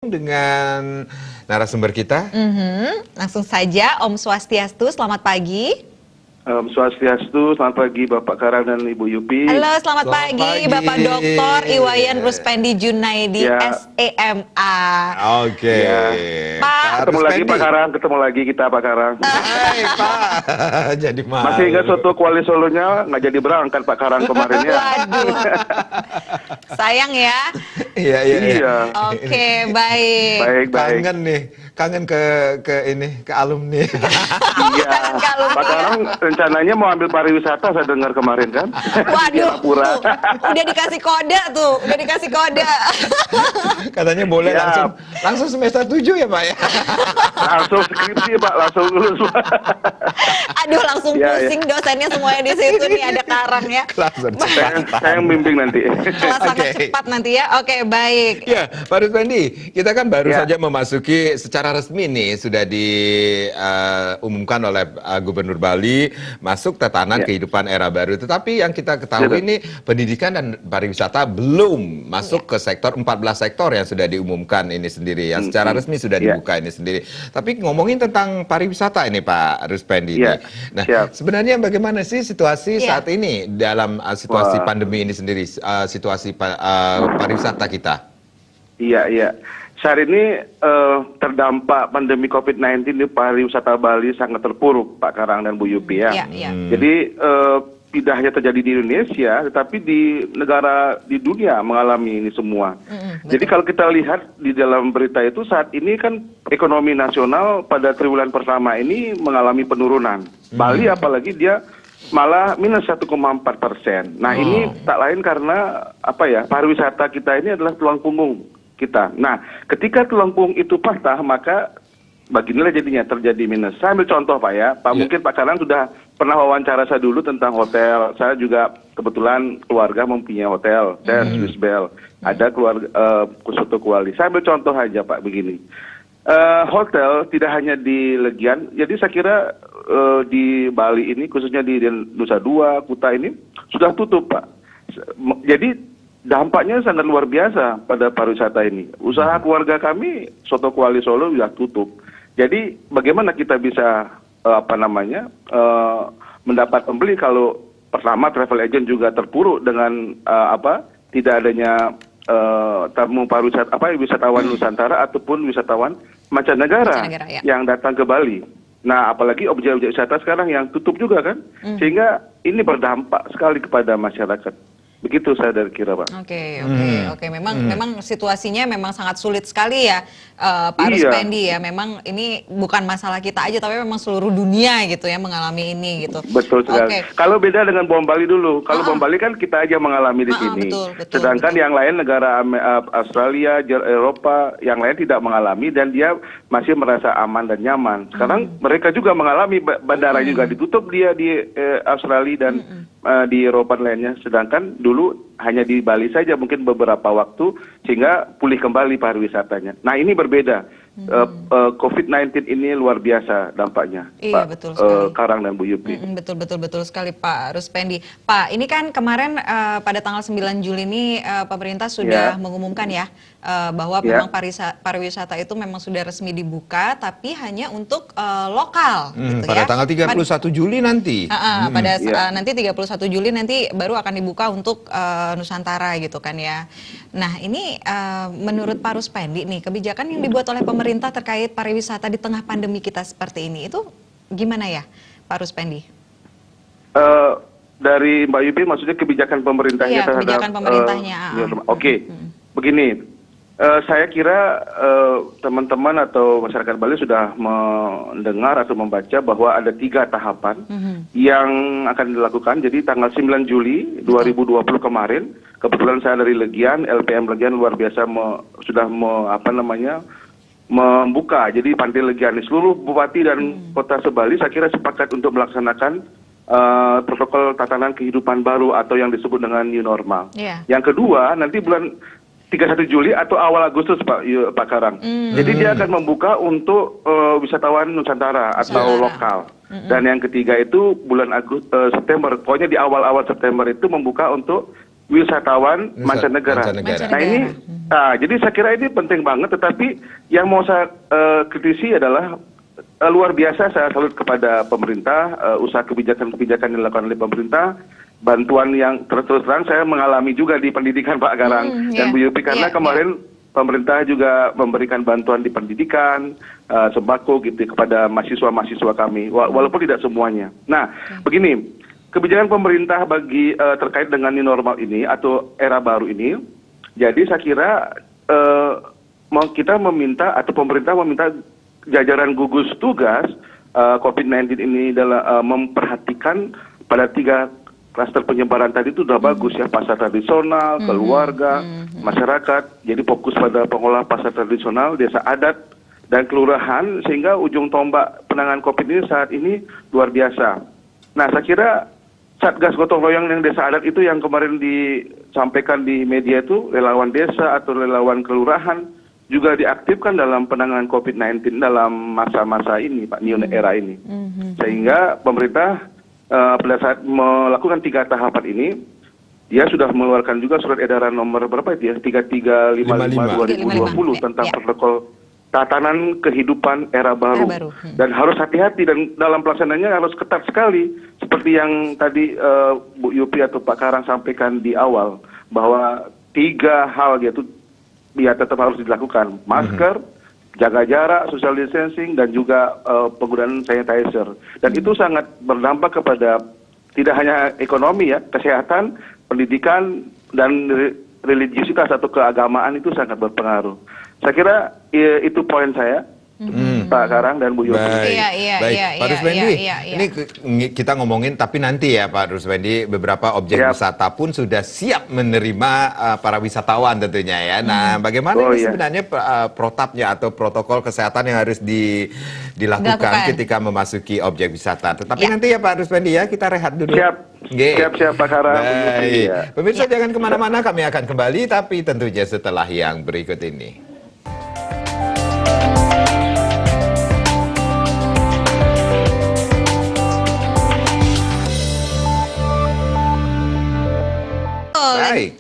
Dengan narasumber kita. Langsung saja, Om Swastiastu, selamat pagi. Swastiastu, selamat pagi Bapak Karang dan Ibu Yupi. Halo, selamat pagi Bapak Dr. Iwayan Ruspendi Junaidi, Ya. SEMA. Oke. Ya. Pak. Ketemu lagi Pak Karang, ketemu lagi kita Pak Karang. Hai Pak. Jadi malu. Masih ingat Soto Kuali Solonya nggak jadi berangkat Pak Karang kemarin ya. Waduh. Sayang ya. Iya. Oke, baik. Baik. Kangen nih, kangen ke alumni. Iya. Kangen ke alumni. Pak Karang rencananya mau ambil pariwisata saya dengar kemarin kan. Waduh, Singapura. udah dikasih kode tuh, udah dikasih kode. Katanya boleh Siap. langsung semester 7 ya Pak ya. Langsung skripsi Pak, langsung lulus Pak. Aduh, langsung Ya, pusing dosennya semuanya di situ nih, ada Karang ya. Langsung Saya yang bimbing nanti. Kelas sangat Oke. cepat nanti ya. Oke, baik. Ya, Pak Ruspendi, kita kan baru Ya. saja memasuki secara resmi nih, sudah diumumkan oleh Gubernur Bali, masuk tatanan Ya. kehidupan era baru. Tetapi yang kita ketahui Ya. ini pendidikan dan pariwisata belum masuk ke sektor 14 sektor yang sudah diumumkan ini sendiri, yang secara resmi sudah Ya. dibuka ini sendiri. Tapi ngomongin tentang pariwisata ini Pak Ruspendi. Ya. Nah, Siap. sebenarnya bagaimana sih situasi Ya. saat ini dalam situasi Wah. pandemi ini sendiri, situasi pariwisata kita? Iya. Saat ini terdampak pandemi COVID-19 di pariwisata Bali sangat terpuruk, Pak Karang dan Bu Yupi ya. Iya. Jadi tidak hanya terjadi di Indonesia, tetapi di negara di dunia mengalami ini semua. Jadi kalau kita lihat di dalam berita itu saat ini kan ekonomi nasional pada triwulan pertama ini mengalami penurunan. Bali apalagi dia malah minus 1,4%. Nah ini tak lain karena pariwisata kita ini adalah tulang punggung kita. Nah ketika tulang punggung itu patah maka beginilah jadinya terjadi minus. Saya ambil contoh Pak ya. Pak mungkin Pak Karang sudah pernah wawancara saya dulu tentang hotel. Saya juga kebetulan keluarga mempunyai hotel. Saya Swiss Bell. Ada keluarga Soto Kuali. Saya ambil contoh aja Pak begini. Hotel tidak hanya di Legian. Jadi saya kira di Bali ini khususnya di Nusa Dua, Kuta ini sudah tutup Pak. Jadi dampaknya sangat luar biasa pada pariwisata ini. Usaha keluarga kami Soto Kuali Solo sudah tutup. Jadi bagaimana kita bisa mendapat pembeli kalau pertama travel agent juga terpuruk dengan tidak adanya tamu pariwisata wisatawan Nusantara ataupun wisatawan mancanegara Ya. yang datang ke Bali. Nah, apalagi objek-objek wisata sekarang yang tutup juga kan, sehingga ini berdampak sekali kepada masyarakat. Begitu saya dari kira Pak. Oke. Memang situasinya memang sangat sulit sekali ya, Pak Ruspendi ya. Memang ini bukan masalah kita aja, tapi memang seluruh dunia gitu ya mengalami ini gitu. Betul sekali. Kalau beda dengan Bom Bali dulu, kalau Bom Bali kan kita aja mengalami di sini. Betul, Sedangkan yang lain negara Australia, Eropa, yang lain tidak mengalami dan dia masih merasa aman dan nyaman. Sekarang mereka juga mengalami bandara juga ditutup dia di Australia dan di Eropa lainnya. Sedangkan dulu hanya di Bali saja mungkin beberapa waktu sehingga pulih kembali pariwisatanya. Nah ini berbeda. COVID-19 ini luar biasa dampaknya, Iya, Pak betul sekali. Karang dan Bu Yupi. Betul sekali Pak Ruspendi. Pak, ini kan kemarin pada tanggal 9 Juli ini pemerintah sudah mengumumkan ya bahwa memang pariwisata itu memang sudah resmi dibuka, tapi hanya untuk lokal. Gitu Pada ya. tanggal 31 Juli nanti. Nanti 31 Juli nanti baru akan dibuka untuk Nusantara gitu kan ya. Nah ini menurut Pak Ruspendi nih, kebijakan yang dibuat oleh pemerintah terkait pariwisata di tengah pandemi kita seperti ini itu gimana ya Pak Ruspendi? Dari Mbak Yupi maksudnya kebijakan pemerintahnya terhadap kebijakan pemerintahnya. Oke. Begini, saya kira teman-teman atau masyarakat Bali sudah mendengar atau membaca bahwa ada 3 tahapan yang akan dilakukan. Jadi tanggal 9 Juli 2020 kemarin, kebetulan saya dari Legian, LPM Legian luar biasa sudah membuka. Jadi Pantai Legian seluruh bupati dan kota sebali saya kira sepakat untuk melaksanakan protokol tatanan kehidupan baru atau yang disebut dengan new normal. Yang kedua, nanti bulan 31 Juli atau awal Agustus Pak Karang. Jadi dia akan membuka untuk wisatawan Nusantara atau lokal. Dan yang ketiga itu bulan September, pokoknya di awal-awal September itu membuka untuk wisatawan mancanegara. Nah ini, jadi saya kira ini penting banget. Tetapi yang mau saya kritisi adalah luar biasa saya salut kepada pemerintah, usaha kebijakan-kebijakan yang dilakukan oleh pemerintah, bantuan yang terus terang saya mengalami juga di pendidikan Pak Garang dan Bu Yupi, karena kemarin pemerintah juga memberikan bantuan di pendidikan, sembako gitu kepada mahasiswa-mahasiswa kami, walaupun tidak semuanya. Nah, begini, kebijakan pemerintah bagi terkait dengan new normal ini atau era baru ini, jadi saya kira kita meminta atau pemerintah meminta jajaran gugus tugas COVID-19 ini dalam memperhatikan pada 3 klaster penyebaran tadi itu sudah bagus ya, pasar tradisional, keluarga, masyarakat. Jadi fokus pada pengolah pasar tradisional, desa adat, dan kelurahan, sehingga ujung tombak penanganan COVID ini saat ini luar biasa. Nah, saya kira Satgas Gotong Royong yang desa adat itu yang kemarin disampaikan di media itu, relawan desa atau relawan kelurahan, juga diaktifkan dalam penanganan COVID-19 dalam masa-masa ini, Pak, new era ini. Sehingga pemerintah pada saat melakukan 3 tahapan ini, dia sudah mengeluarkan juga surat edaran nomor berapa itu ya, 3355/2020 tentang protokol tatanan kehidupan era baru. Dan harus hati-hati dan dalam pelaksanaannya harus ketat sekali. Seperti yang tadi Bu Yupi atau Pak Karang sampaikan di awal, bahwa 3 hal yaitu dia tetap harus dilakukan. Masker, jaga jarak, social distancing, dan juga penggunaan sanitizer. Dan itu sangat berdampak kepada tidak hanya ekonomi ya, kesehatan, pendidikan, dan religiusitas atau keagamaan itu sangat berpengaruh. Saya kira itu poin saya. Pak Karang dan Bu Yupi. Baik, Pak Ruspendi, ini kita ngomongin, tapi nanti ya Pak Ruspendi, beberapa objek wisata pun sudah siap menerima para wisatawan tentunya ya. Nah, bagaimana ini sebenarnya protapnya atau protokol kesehatan yang harus dilakukan ketika memasuki objek wisata. Tetapi nanti ya Pak Ruspendi ya, kita rehat dulu. Siap Pak Karang. Baik, pemirsa jangan kemana-mana, kami akan kembali, tapi tentunya setelah yang berikut ini.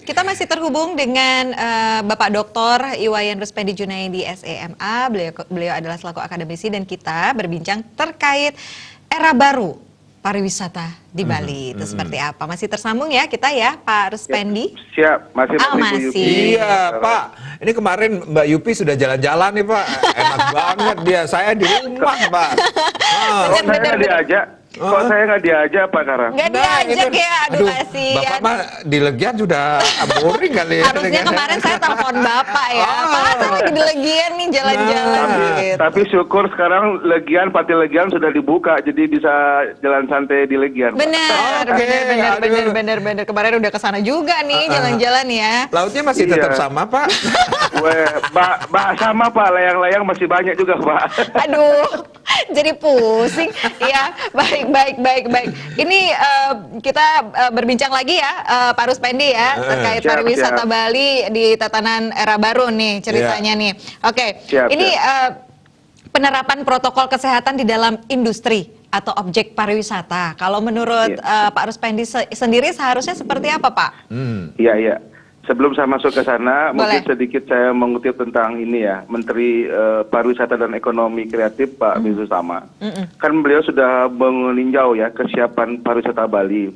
Kita masih terhubung dengan Bapak Dr. Iwayan Ruspendi Junaidi SEMA. Beliau adalah selaku akademisi dan kita berbincang terkait era baru pariwisata di Bali. Itu seperti apa? Masih tersambung ya kita ya Pak Ruspendi? Siap, masih. Iya Pak, ini kemarin Mbak Yupi sudah jalan-jalan nih Pak. Enak banget dia, saya di rumah Pak. Kok saya nggak diajak? Kok saya nggak diajak Pak Karang? Nggak diajak ya, aduh kasihan. Bapak mah di Legian sudah boring kali ya. Harusnya kemarin saya telepon Bapak ya. Pak, saya lagi di Legian nih jalan-jalan. Tapi syukur sekarang Legian, Pati Legian sudah dibuka, jadi bisa jalan santai di Legian. Benar. Kemarin udah kesana juga nih jalan-jalan ya. Lautnya masih tetap sama Pak? Sama Pak, layang-layang masih banyak juga Pak. Aduh, jadi pusing. Ya, baik. Ini kita berbincang lagi ya, Pak Ruspendi ya, terkait pariwisata Bali di tatanan era baru nih ceritanya nih. Oke, ini penerapan protokol kesehatan di dalam industri atau objek pariwisata. Kalau menurut Pak Ruspendi sendiri seharusnya seperti apa Pak? Iya. Sebelum saya masuk ke sana, mungkin sedikit saya mengutip tentang ini ya, Menteri Pariwisata dan Ekonomi Kreatif Pak Mizu Tama. Kan beliau sudah meninjau ya kesiapan pariwisata Bali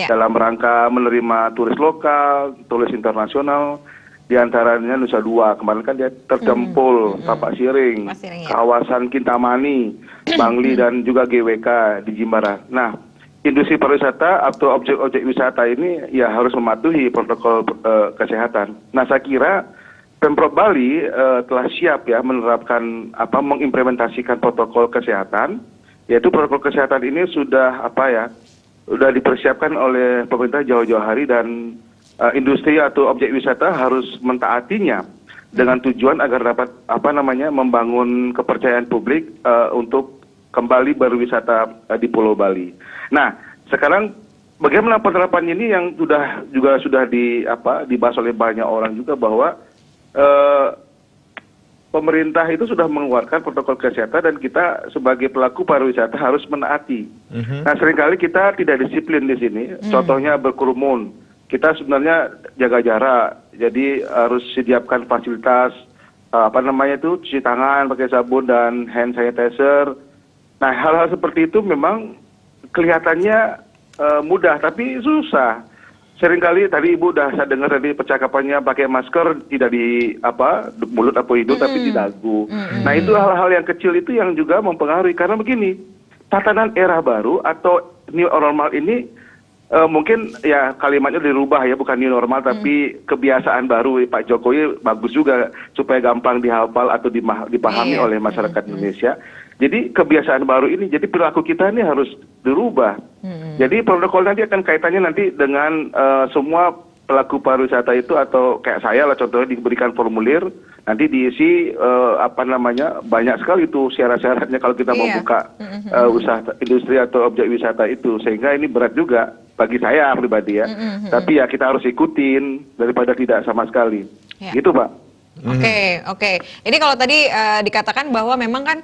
dalam rangka menerima turis lokal, turis internasional, diantaranya Nusa Dua. Kemarin kan dia terjempol Tapak Siring, kawasan Kintamani, Bangli, dan juga GWK di Jimbaran. Nah, industri pariwisata atau objek-objek wisata ini ya harus mematuhi protokol kesehatan. Nah, saya kira Pemprov Bali telah siap ya menerapkan mengimplementasikan protokol kesehatan, yaitu protokol kesehatan ini sudah sudah dipersiapkan oleh pemerintah jauh-jauh hari, dan industri atau objek wisata harus mentaatinya dengan tujuan agar dapat membangun kepercayaan publik untuk kembali berwisata di Pulau Bali. Nah, sekarang bagaimana penerapannya ini yang sudah dibahas oleh banyak orang juga, bahwa pemerintah itu sudah mengeluarkan protokol kesehatan dan kita sebagai pelaku pariwisata harus menaati. Nah, seringkali kita tidak disiplin di sini. Contohnya berkerumun, kita sebenarnya jaga jarak. Jadi harus sediakan fasilitas cuci tangan pakai sabun dan hand sanitizer. Nah, hal-hal seperti itu memang kelihatannya mudah, tapi susah. Seringkali tadi Ibu udah saya dengar tadi percakapannya pakai masker tidak di mulut atau hidung tapi di dagu. Nah, itu hal-hal yang kecil itu yang juga mempengaruhi karena begini, tatanan era baru atau new normal ini mungkin ya kalimatnya dirubah ya, bukan new normal tapi kebiasaan baru. Pak Jokowi bagus juga supaya gampang dihafal atau dipahami oleh masyarakat Indonesia. Jadi kebiasaan baru ini, jadi perilaku kita ini harus dirubah. Jadi protokol nanti akan kaitannya nanti dengan semua pelaku pariwisata itu atau kayak saya lah contohnya diberikan formulir, nanti diisi banyak sekali itu syarat-syaratnya kalau kita mau buka usaha industri atau objek wisata itu, sehingga ini berat juga bagi saya pribadi ya. Tapi ya kita harus ikutin daripada tidak sama sekali. Gitu Pak. Oke. Ini kalau tadi dikatakan bahwa memang kan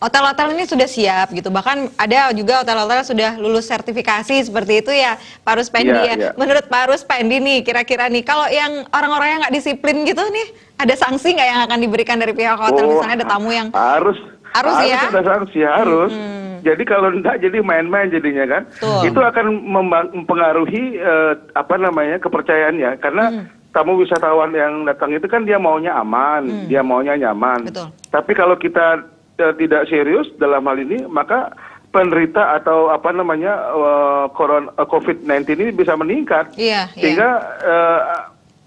hotel-hotel ini sudah siap gitu. Bahkan ada juga hotel-hotel sudah lulus sertifikasi seperti itu ya, Pak Ruspendi ya. Menurut Pak Ruspendi nih, kira-kira nih kalau yang orang-orang yang nggak disiplin gitu nih, ada sanksi nggak yang akan diberikan dari pihak hotel? Misalnya ada tamu yang harus ya? Ada sanksi, harus. Jadi kalau enggak jadi main-main jadinya kan. Itu akan mempengaruhi kepercayaannya karena tamu wisatawan yang datang itu kan dia maunya aman, dia maunya nyaman. Betul. Tapi kalau kita tidak serius dalam hal ini, maka penderita atau COVID-19 ini bisa meningkat. Sehingga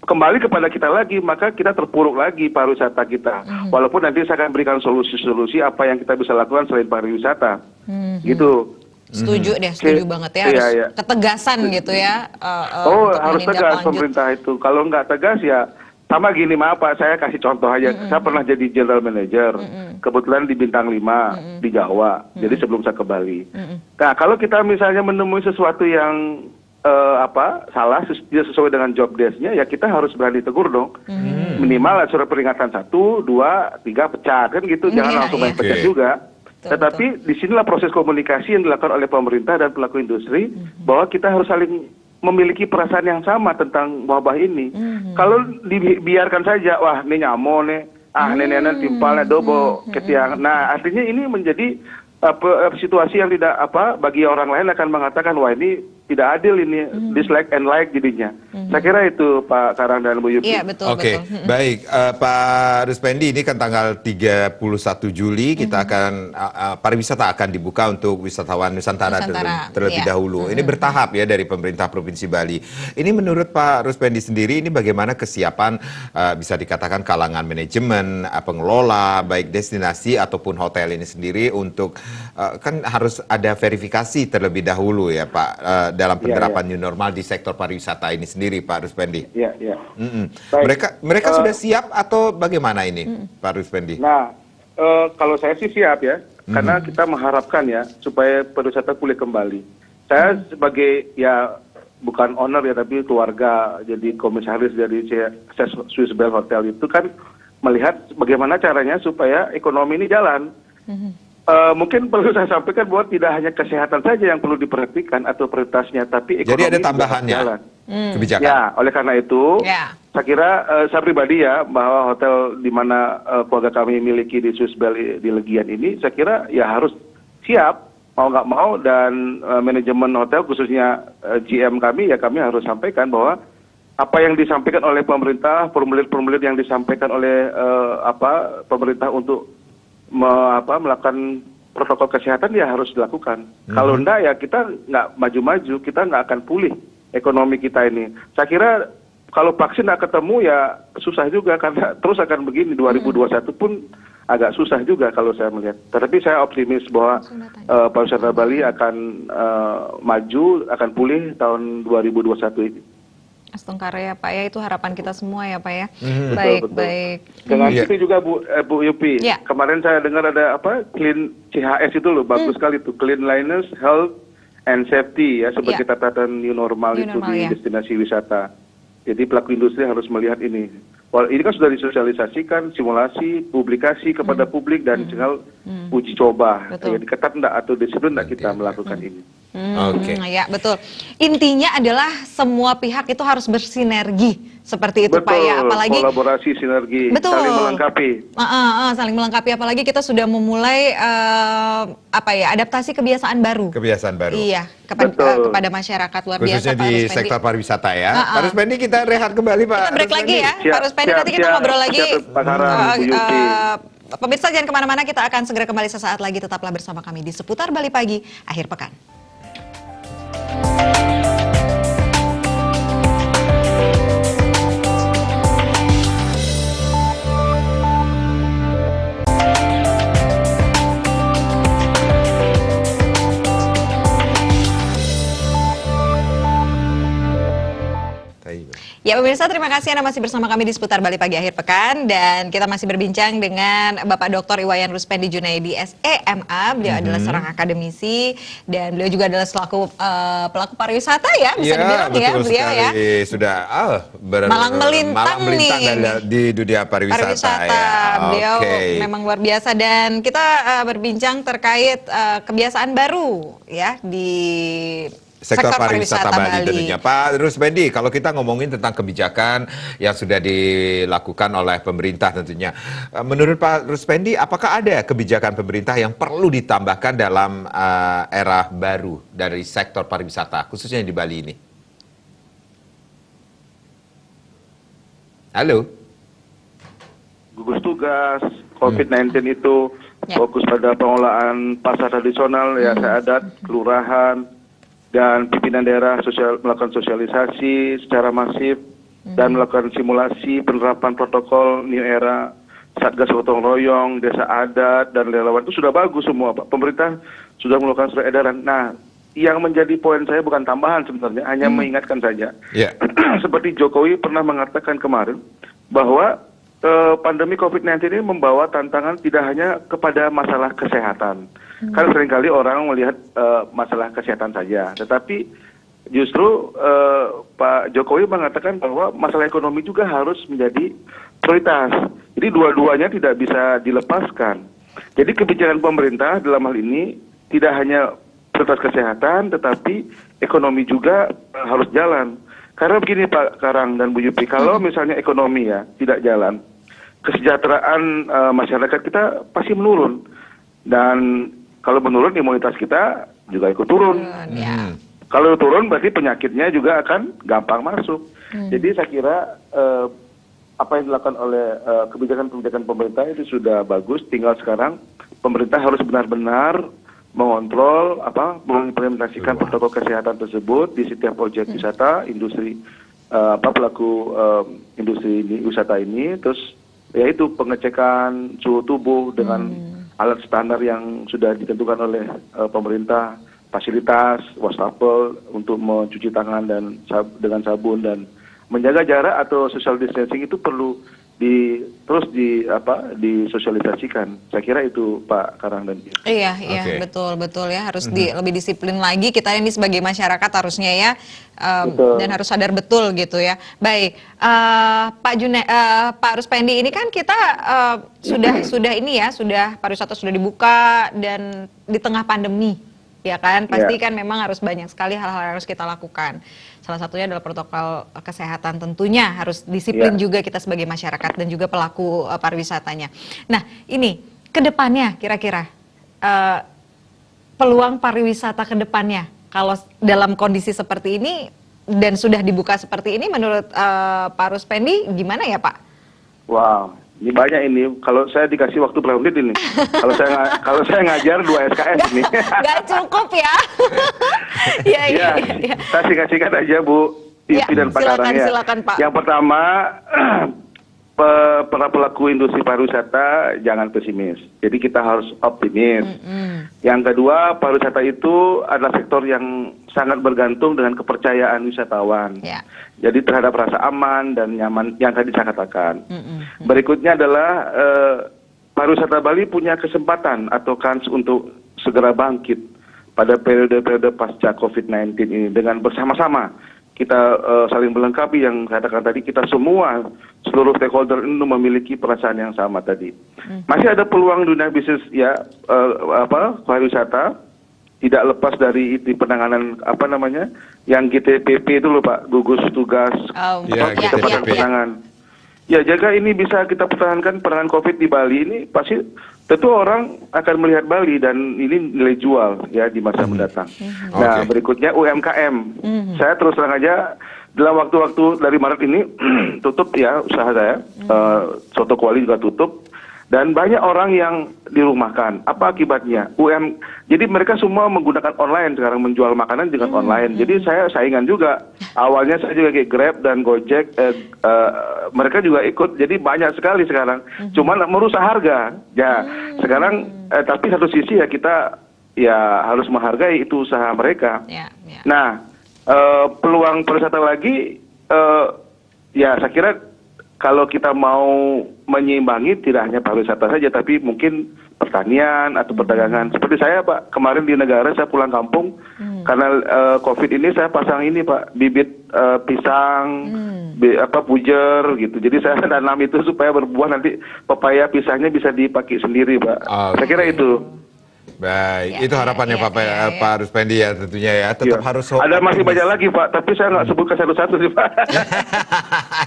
kembali kepada kita lagi, maka kita terpuruk lagi pariwisata kita. Walaupun nanti saya akan berikan solusi-solusi apa yang kita bisa lakukan selain pariwisata. Gitu. Setuju banget ya, harus ketegasan gitu ya. Harus tegas pemerintah itu. Kalau nggak tegas ya sama gini, maaf Pak, saya kasih contoh aja. Saya pernah jadi general manager, kebetulan di Bintang 5 di Jawa, jadi sebelum saya ke Bali. Nah, kalau kita misalnya menemui sesuatu yang salah, tidak sesuai dengan job desk-nya, ya kita harus berani tegur dong. Minimal surat peringatan 1, 2, 3 pecat kan gitu, jangan langsung main pecat juga. Tetapi disinilah proses komunikasi yang dilakukan oleh pemerintah dan pelaku industri, bahwa kita harus saling memiliki perasaan yang sama tentang wabah ini. Kalau dibiarkan saja, wah ini nyamuk nih, nenek-nenek timpalnya dobo ketiang. Nah, artinya ini menjadi situasi yang tidak bagi orang lain akan mengatakan, wah ini tidak adil ini, dislike and like jadinya. Saya kira itu Pak Karang dan Bu Yupi. Iya, betul. Baik, Pak Ruspendi, ini kan tanggal 31 Juli kita akan pariwisata akan dibuka untuk wisatawan Nusantara terlebih dahulu. Ini bertahap ya dari pemerintah Provinsi Bali. Ini menurut Pak Ruspendi sendiri, ini bagaimana kesiapan bisa dikatakan kalangan manajemen, pengelola, baik destinasi ataupun hotel ini sendiri untuk kan harus ada verifikasi terlebih dahulu ya Pak, dalam penerapan new normal di sektor pariwisata ini sendiri, Pak Ruspendi. Iya. Mereka sudah siap atau bagaimana ini, Pak Ruspendi? Nah, kalau saya sih siap ya, karena kita mengharapkan ya supaya pariwisata pulih kembali. Saya sebagai bukan owner ya, tapi keluarga, jadi komisaris dari Swiss Bell Hotel itu kan melihat bagaimana caranya supaya ekonomi ini jalan. Mungkin perlu saya sampaikan bahwa tidak hanya kesehatan saja yang perlu diperhatikan atau prioritasnya, tapi ekonomi. Jadi ada tambahannya kebijakan. Ya, oleh karena itu, saya kira saya pribadi ya, bahwa hotel di mana keluarga kami miliki di Swiss Bell di Legian ini, saya kira ya harus siap, mau nggak mau, dan manajemen hotel khususnya GM kami, ya kami harus sampaikan bahwa apa yang disampaikan oleh pemerintah, formulir-formulir yang disampaikan oleh pemerintah untuk melakukan protokol kesehatan ya harus dilakukan. Kalau enggak ya kita nggak maju-maju, kita nggak akan pulih ekonomi kita ini. Saya kira kalau vaksin nggak ketemu ya susah juga, karena terus akan begini. 2021 pun agak susah juga kalau saya melihat. Tetapi saya optimis bahwa pariwisata Bali akan maju, akan pulih tahun 2021 ini. Astungkara ya Pak ya, itu harapan kita semua ya Pak ya. Betul. Dengan itu juga Bu Yupi, kemarin saya dengar ada Clean CHS itu loh, bagus sekali tuh, Cleanliness, Health and Safety ya, sebagai catatan new normal itu di destinasi wisata. Jadi pelaku industri harus melihat ini. Ini kan sudah disosialisasikan, simulasi, publikasi kepada publik, dan tinggal uji coba. Jadi ketat enggak atau disiplin enggak kita melakukan ini. Oke. Ya betul. Intinya adalah semua pihak itu harus bersinergi seperti itu, Pak, ya. Apalagi kolaborasi, sinergi, betul, saling melengkapi. Saling melengkapi. Apalagi kita sudah memulai adaptasi kebiasaan baru. Kebiasaan baru. Iya, kepada masyarakat luar biasa. Khususnya di sektor pariwisata ya. Pak Ruspendi, kita rehat kembali, Pak. Kita break lagi ya, Pak Ruspendi. Nanti kita ngobrol lagi. Pemirsa jangan kemana-mana, kita akan segera kembali sesaat lagi. Tetaplah bersama kami di Seputar Bali Pagi akhir pekan. Ya pemirsa, terima kasih Anda masih bersama kami di Seputar Bali Pagi akhir pekan, dan kita masih berbincang dengan Bapak Dr. Iwayan Ruspendi Junaidi SEMA. Beliau adalah seorang akademisi dan beliau juga adalah selaku pelaku pariwisata ya, bisa dibilang ya beliau sekali. Ya. Sudah malang melintang nih di dunia pariwisata. Ya. Beliau memang luar biasa, dan kita berbincang terkait kebiasaan baru ya di sektor pariwisata Bali tentunya. Pak Ruspendi, kalau kita ngomongin tentang kebijakan yang sudah dilakukan oleh pemerintah tentunya, menurut Pak Ruspendi, apakah ada kebijakan pemerintah yang perlu ditambahkan dalam era baru dari sektor pariwisata, khususnya di Bali ini? Halo? Gugus tugas COVID-19 itu fokus pada pengelolaan pasar tradisional, ya adat, kelurahan, dan pimpinan daerah melakukan sosialisasi secara masif dan melakukan simulasi penerapan protokol New Era, Satgas Gotong Royong, desa adat, dan relawan itu sudah bagus semua, Pak. Pemerintah sudah melakukan surat edaran. Nah, yang menjadi poin saya bukan tambahan sebenarnya, hanya mengingatkan saja. Seperti Jokowi pernah mengatakan kemarin bahwa pandemi COVID-19 ini membawa tantangan tidak hanya kepada masalah kesehatan. Kan seringkali orang melihat masalah kesehatan saja, tetapi justru Pak Jokowi mengatakan bahwa masalah ekonomi juga harus menjadi prioritas. Jadi dua-duanya tidak bisa dilepaskan. Jadi kebijakan pemerintah dalam hal ini tidak hanya prioritas kesehatan, tetapi ekonomi juga harus jalan. Karena begini Pak Karang dan Bu Yupi, kalau misalnya ekonomi ya tidak jalan, kesejahteraan masyarakat kita pasti menurun, dan kalau menurun imunitas kita juga ikut turun. Kalau turun berarti penyakitnya juga akan gampang masuk. Jadi saya kira apa yang dilakukan oleh kebijakan-kebijakan pemerintah itu sudah bagus. Tinggal sekarang pemerintah harus benar-benar mengontrol, mengimplementasikan protokol kesehatan tersebut di setiap objek wisata, industri pelaku industri wisata ini. Terus yaitu pengecekan suhu tubuh dengan alat standar yang sudah ditentukan oleh pemerintah, fasilitas, wastafel untuk mencuci tangan dan dengan sabun, dan menjaga jarak atau social distancing itu perlu terus disosialisasikan. Saya kira itu Pak Karang dan Iya, betul ya, harus lebih disiplin lagi kita ini sebagai masyarakat harusnya ya, dan harus sadar betul gitu ya. Baik, Pak Ruspendi, ini kan kita sudah pariwisata sudah dibuka dan di tengah pandemi, ya kan? Pasti kan memang harus banyak sekali hal-hal yang harus kita lakukan. Salah satunya adalah protokol kesehatan, tentunya harus disiplin juga kita sebagai masyarakat dan juga pelaku pariwisatanya. Nah, ini ke depannya kira-kira peluang pariwisata ke depannya kalau dalam kondisi seperti ini dan sudah dibuka seperti ini, menurut Pak Ruspendi gimana ya Pak? Wow, ini banyak ini. Kalau saya dikasih waktu berapa menit ini? Kalau saya ngajar 2 SKS ini. Gak cukup ya. Saya singkat-singkat aja Bu Ipi dan Pak Karang ya. Silakan Pak. Yang pertama, para pelaku industri pariwisata jangan pesimis. Jadi kita harus optimis. Yang kedua, pariwisata itu adalah sektor yang sangat bergantung dengan kepercayaan wisatawan. Jadi terhadap rasa aman dan nyaman yang tadi saya katakan. Berikutnya adalah pariwisata Bali punya kesempatan atau kans untuk segera bangkit pada periode-periode pasca COVID-19 ini dengan bersama-sama. Kita saling melengkapi yang saya katakan tadi, kita semua, seluruh stakeholder ini memiliki perasaan yang sama tadi. Masih ada peluang dunia bisnis pariwisata tidak lepas dari penanganan apa namanya yang GTPP itu loh Pak, gugus tugas percepatan penanganan. Ya, jaga ini bisa kita pertahankan penanganan COVID di Bali ini pasti tentu orang akan melihat Bali dan ini nilai jual ya di masa mendatang. Nah, berikutnya UMKM. Saya terus terang aja dalam waktu-waktu dari Maret ini tutup ya usaha saya, Soto Kuali juga tutup. Dan banyak orang yang dirumahkan. Apa akibatnya? Jadi mereka semua menggunakan online sekarang, menjual makanan dengan online. Jadi saya saingan juga. Awalnya saya juga kayak Grab dan Gojek, mereka juga ikut. Jadi banyak sekali sekarang. Cuman merusak harga. Ya, sekarang tapi satu sisi ya kita ya harus menghargai itu usaha mereka. Nah, peluang pariwisata lagi, ya saya kira kalau kita mau menyeimbangi tidak hanya pariwisata saja, tapi mungkin pertanian atau perdagangan. Seperti saya Pak, kemarin di negara saya pulang kampung, karena COVID ini saya pasang ini Pak, bibit pisang, pujer gitu. Jadi saya tanam itu supaya berbuah nanti pepaya pisangnya bisa dipakai sendiri Pak. Saya kira itu. Baik, itu harapannya Pak Ruspendi ya tentunya ya. Tetap harus ada masih banyak lagi Pak, tapi saya nggak sebutkan satu-satu sih Pak.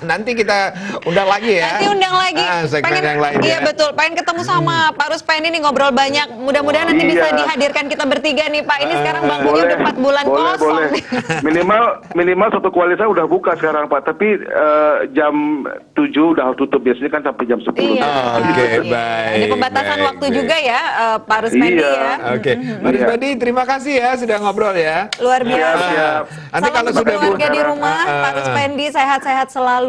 Nanti kita undang lagi ya. Nanti undang lagi. Segmen yang lain iya betul, pengen ketemu sama Pak Ruspendi nih, ngobrol banyak. Mudah-mudahan nanti bisa dihadirkan kita bertiga nih Pak. Ini sekarang bangkunya udah 4 bulan kosong. Minimal Soto Kuali saya udah buka sekarang Pak, tapi jam 7 udah tutup, biasanya kan sampai jam 10. Baik. Ada pembatasan waktu juga ya Pak Ruspendi ya. Oke, Pak Ruspendi terima kasih ya sudah ngobrol ya. Luar biasa. Siap. Nanti kalau sudah keluarga di rumah, Pak Ruspendi sehat-sehat selalu.